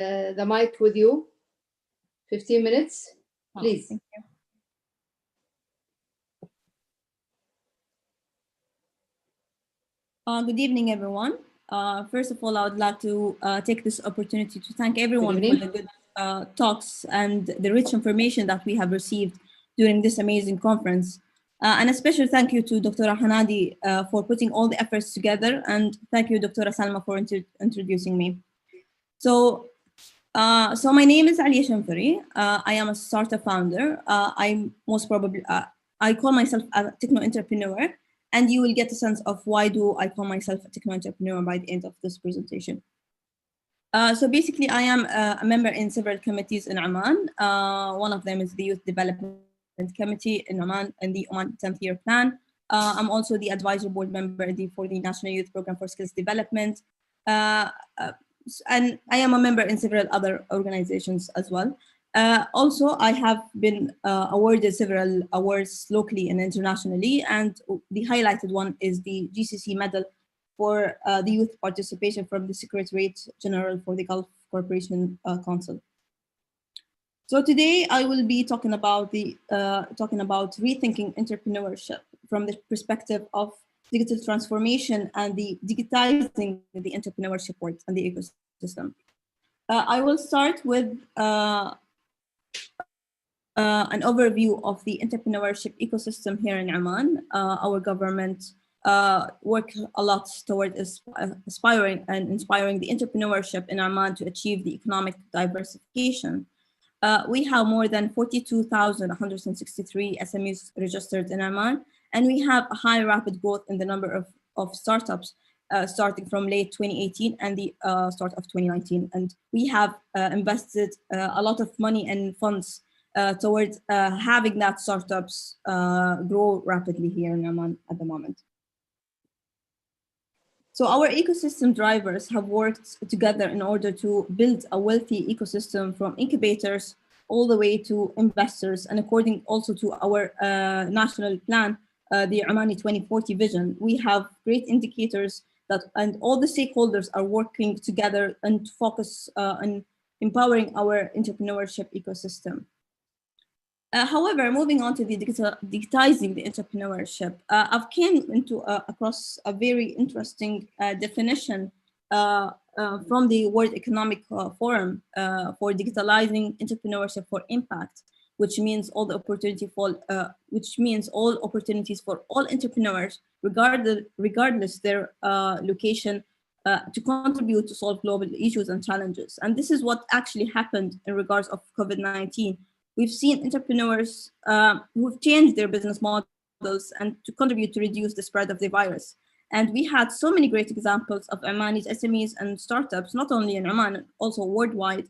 the mic with you. 15 minutes, please. Thank you. Good evening, everyone. First of all, I would like to take this opportunity to thank everyone for the good talks and the rich information that we have received during this amazing conference. And a special thank you to Dr. Hanadi for putting all the efforts together, and thank you, Dr. Salma, for introducing me. So my name is Al-Shanfari. I am a startup founder. I call myself a techno-entrepreneur, and you will get a sense of why do I call myself a techno-entrepreneur by the end of this presentation. So basically, I am a member in several committees in Oman. One of them is the Youth Development Committee in Oman and the Oman 10th Year Plan. I'm also the advisory board member for the National Youth Program for Skills Development. And I am a member in several other organizations as well. Also, I have been awarded several awards locally and internationally, and the highlighted one is the GCC medal for the youth participation from the Secretariat General for the Gulf Cooperation Council. So today I will be talking about rethinking entrepreneurship from the perspective of digital transformation and the digitizing the entrepreneurship world and the ecosystem. I will start with an overview of the entrepreneurship ecosystem here in Oman. Our government work a lot toward aspiring and inspiring the entrepreneurship in Oman to achieve the economic diversification. We have more than 42,163 SMEs registered in Oman, and we have a high rapid growth in the number of startups starting from late 2018 and the start of 2019. And we have invested a lot of money and funds towards having that startups grow rapidly here in Oman at the moment. So our ecosystem drivers have worked together in order to build a wealthy ecosystem from incubators all the way to investors, and according also to our national plan, the Omani 2040 vision, we have great indicators and all the stakeholders are working together and to focus on empowering our entrepreneurship ecosystem. However, moving on to the digitizing the entrepreneurship, I've came across a very interesting definition from the World Economic Forum for digitalizing entrepreneurship for impact, which means all opportunities for all entrepreneurs, regardless their location, to contribute to solve global issues and challenges. And this is what actually happened in regards of COVID-19. We've seen entrepreneurs who've changed their business models and to contribute to reduce the spread of the virus. And we had so many great examples of Omani's SMEs and startups, not only in Oman, also worldwide,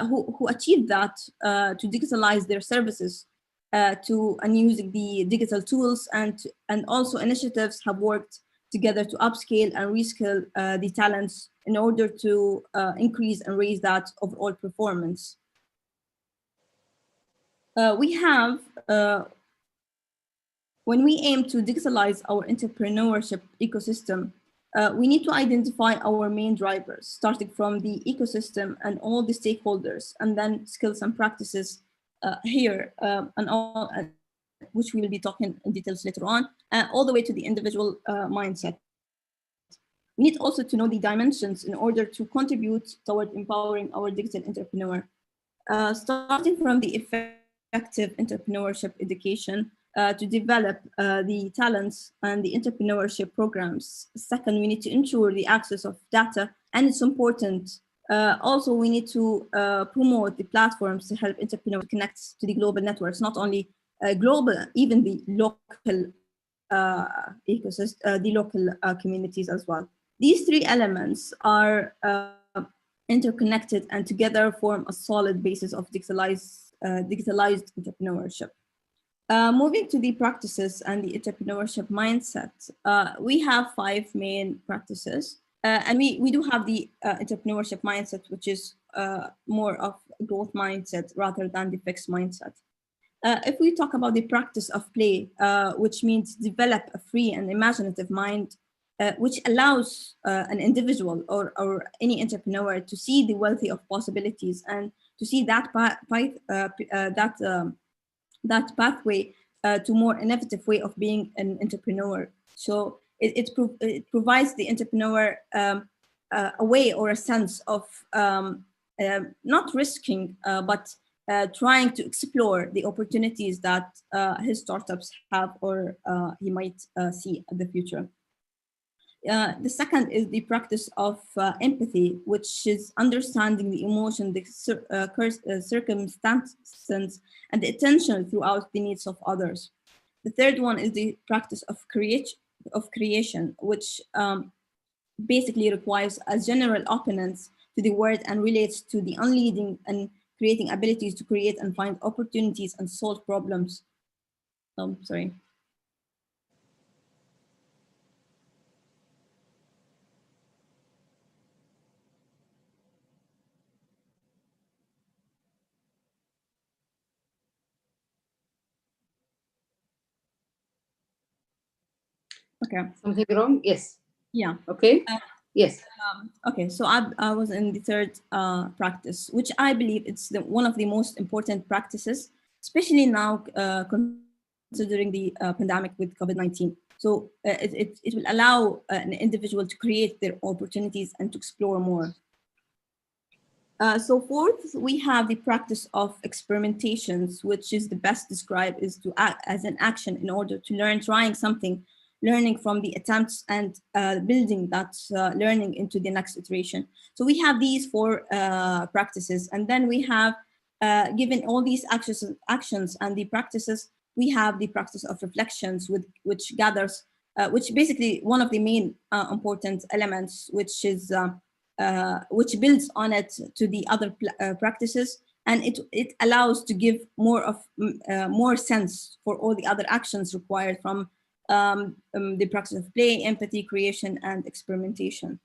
who achieved that to digitalize their services and using the digital tools, and also initiatives have worked together to upscale and reskill the talents in order to increase and raise that overall performance. When we aim to digitalize our entrepreneurship ecosystem, we need to identify our main drivers, starting from the ecosystem and all the stakeholders, and then skills and practices here, and all, which we will be talking in details later on, all the way to the individual mindset. We need also to know the dimensions in order to contribute toward empowering our digital entrepreneur, starting from the effective entrepreneurship education, to develop the talents and the entrepreneurship programs. Second, we need to ensure the access of data, and it's important. Also, we need to promote the platforms to help entrepreneurs connect to the global networks, not only global, even the local ecosystem, the local communities as well. These three elements are interconnected and together form a solid basis of digitalized entrepreneurship. Moving to the practices and the entrepreneurship mindset, we have 5 main practices. And we do have the entrepreneurship mindset, which is more of a growth mindset rather than the fixed mindset. If we talk about the practice of play, which means develop a free and imaginative mind, which allows an individual or any entrepreneur to see the wealthy of possibilities and to see that that pathway to more innovative way of being an entrepreneur. So it provides the entrepreneur a way or a sense of not risking, but trying to explore the opportunities that his startups have or he might see in the future. The second is the practice of empathy, which is understanding the emotion, the circumstances, and the attention throughout the needs of others. The third one is the practice of creation, which basically requires a general openness to the world and relates to the unleading and creating abilities to create and find opportunities and solve problems. Sorry. Okay. Something wrong? Yes. Yeah. Okay. Yes. Okay, so I was in the third practice, which I believe it's one of the most important practices, especially now considering the pandemic with COVID-19. So it will allow an individual to create their opportunities and to explore more. So fourth, we have the practice of experimentations, which is the best described is to act as an action in order to learn, trying something, learning from the attempts and building that learning into the next iteration. So we have these four practices, and then we have given all these actions and the practices, we have the practice of reflections, which gathers, which basically one of the main important elements, which is which builds on it to the other practices, and it allows to give more sense for all the other actions required from the practice of play, empathy, creation, and experimentation.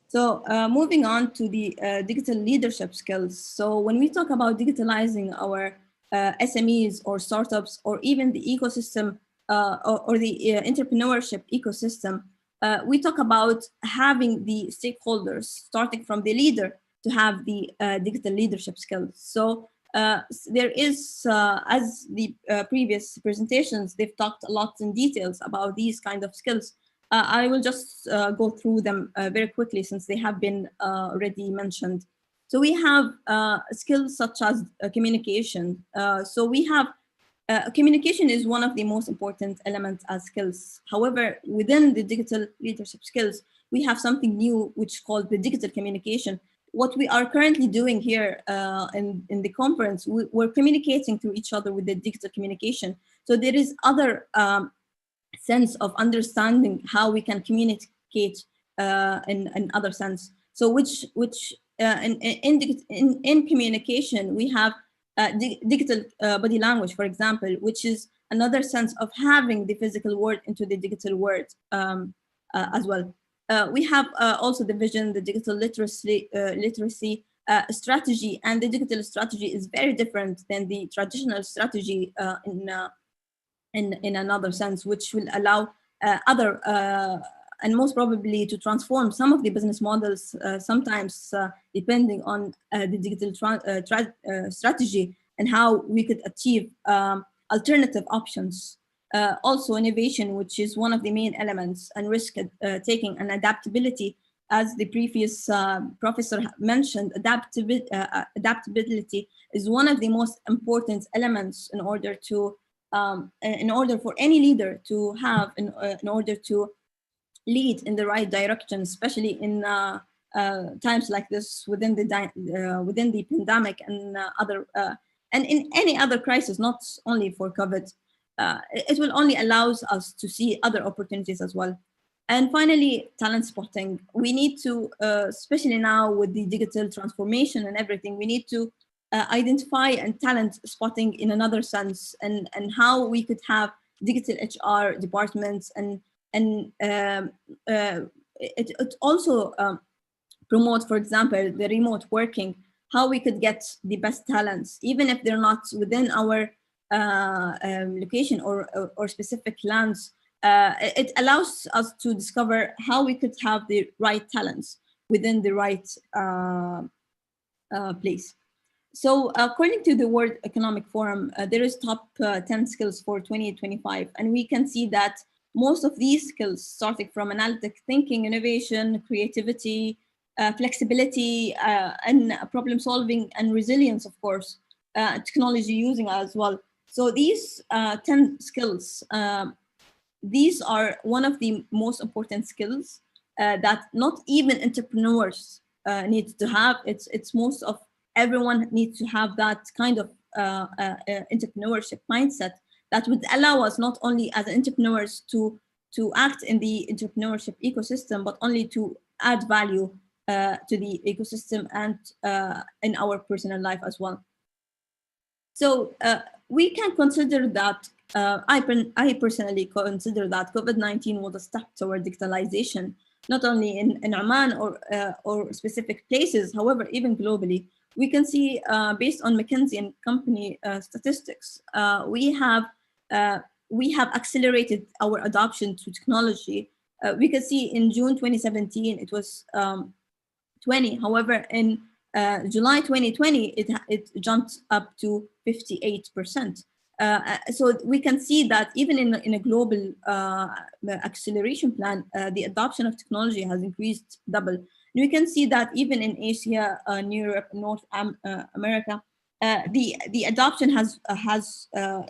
So moving on to the digital leadership skills. So when we talk about digitalizing our SMEs or startups or even the ecosystem or the entrepreneurship ecosystem, we talk about having the stakeholders, starting from the leader, to have the digital leadership skills. So there is, as the previous presentations, they've talked a lot in details about these kind of skills. I will just go through them very quickly since they have been already mentioned. So we have skills such as communication. So we have communication is one of the most important elements as skills. However, within the digital leadership skills, we have something new which is called the digital communication. What we are currently doing here in the conference, we're communicating through each other with the digital communication. So there is other sense of understanding how we can communicate in other sense. So which in communication, we have digital body language, for example, which is another sense of having the physical word into the digital word as well. We have also the vision, the digital literacy strategy, and the digital strategy is very different than the traditional strategy in another sense, which will allow other and most probably to transform some of the business models, sometimes depending on the digital strategy and how we could achieve alternative options. Also innovation, which is one of the main elements, and risk taking and adaptability. As the previous professor mentioned, adaptability is one of the most important elements in order to in order for any leader to have in order to lead in the right direction, especially in times like this within the pandemic and other and in any other crisis, not only for COVID. It will only allows us to see other opportunities as well. And finally, talent spotting. We need to, especially now with the digital transformation and everything, we need to identify and talent spotting in another sense, and how we could have digital HR departments, and it also promote, for example, the remote working, how we could get the best talents, even if they're not within our location or specific lands. it allows us to discover how we could have the right talents within the right place. So according to the World Economic Forum, there is top 10 skills for 2025. And we can see that most of these skills, starting from analytic thinking, innovation, creativity, flexibility, and problem solving and resilience, of course, technology using as well. So these 10 skills, these are one of the most important skills that not even entrepreneurs need to have. It's most of everyone needs to have that kind of entrepreneurship mindset that would allow us not only as entrepreneurs to act in the entrepreneurship ecosystem, but only to add value to the ecosystem and in our personal life as well. So we can consider that, I personally consider that COVID-19 was a step toward digitalization, not only in Oman or specific places, however, even globally. We can see, based on McKinsey and company statistics, we have accelerated our adoption to technology. We can see in June 2017, it was 20. However, in July 2020, it jumped up to 58%. So we can see that even in a global acceleration plan, the adoption of technology has increased double. And we can see that even in Asia, Europe, North America, the adoption has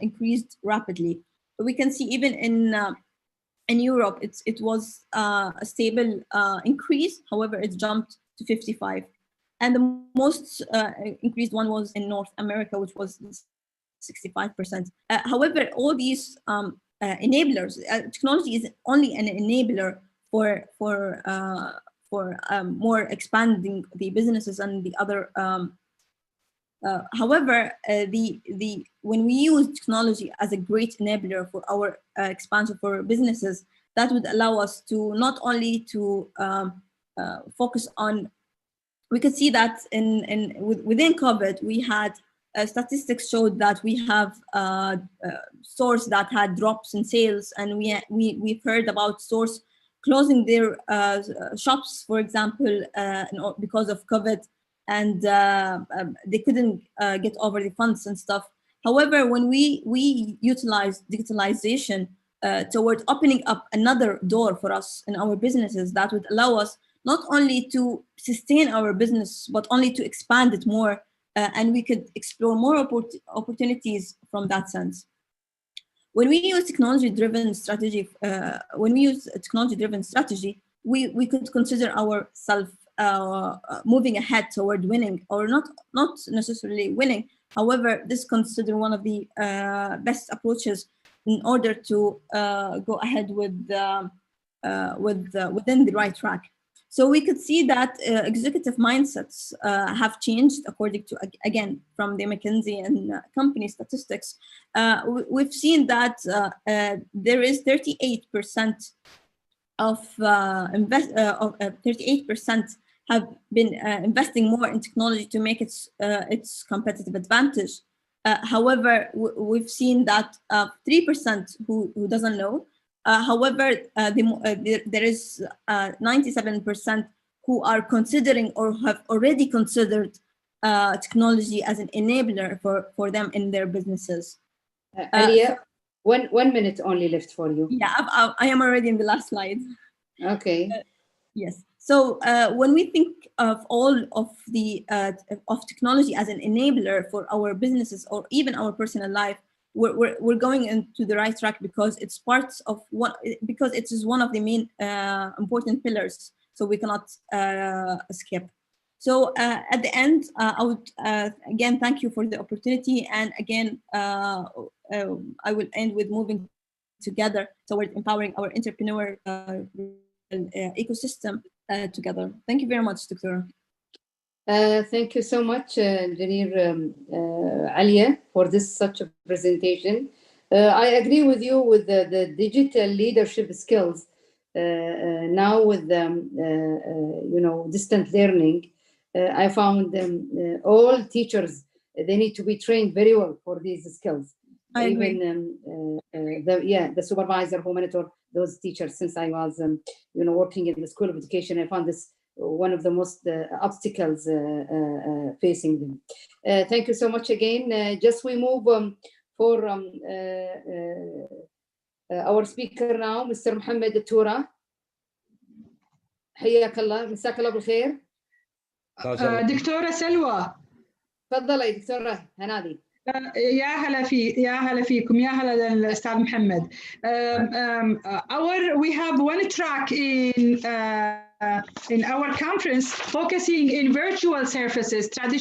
increased rapidly. We can see even in Europe, it was a stable increase. However, it jumped to 55. And the most increased one was in North America, which was 65%. However, all these enablers, technology is only an enabler for more expanding the businesses and the other. However, when we use technology as a great enabler for our expansion for businesses, that would allow us to not only to focus on. We could see that within COVID, we had statistics showed that we have stores that had drops in sales, and we've heard about stores closing their shops, for example, because of COVID, and they couldn't get over the funds and stuff. However, when we utilize digitalization toward opening up another door for us in our businesses, that would allow us not only to sustain our business, but only to expand it more, and we could explore more opportunities from that sense. When we use technology-driven strategy, we could consider ourselves moving ahead toward winning, or not necessarily winning. However, this considered one of the best approaches in order to go ahead within the right track. So we could see that executive mindsets have changed according to, again, from the McKinsey and company statistics. We've seen that there is 38% of 38% have been investing more in technology to make its competitive advantage. However, we've seen that 3% who doesn't know. However, there is 97% who are considering or have already considered technology as an enabler for them in their businesses. Alya, 1 minute only left for you. Yeah, I am already in the last slide. Okay. Yes. So when we think of all of the of technology as an enabler for our businesses or even our personal life, we're going into the right track because it's part of because it is one of the main important pillars. So we cannot skip. So at the end, I would again thank you for the opportunity, and again I will end with moving together toward empowering our entrepreneur ecosystem together. Thank you very much, Dr. Thank you so much, Engineer Alya, for this such a presentation. I agree with you with the digital leadership skills. Now with distant learning, I found all teachers, they need to be trained very well for these skills. I agree. Even the supervisor who monitor those teachers. Since I was working in the School of Education, I found this one of the most obstacles facing them. Thank you so much again. Just we move for our speaker now, Mr. Mohammed Toura. حياك الله، مساك الله بالخير. دكتورة سلوى. تفضلي دكتورة هنادي. يا هلا فيكم، يا هلا الأستاذ محمد. We have one track in our conference focusing in virtual surfaces, traditional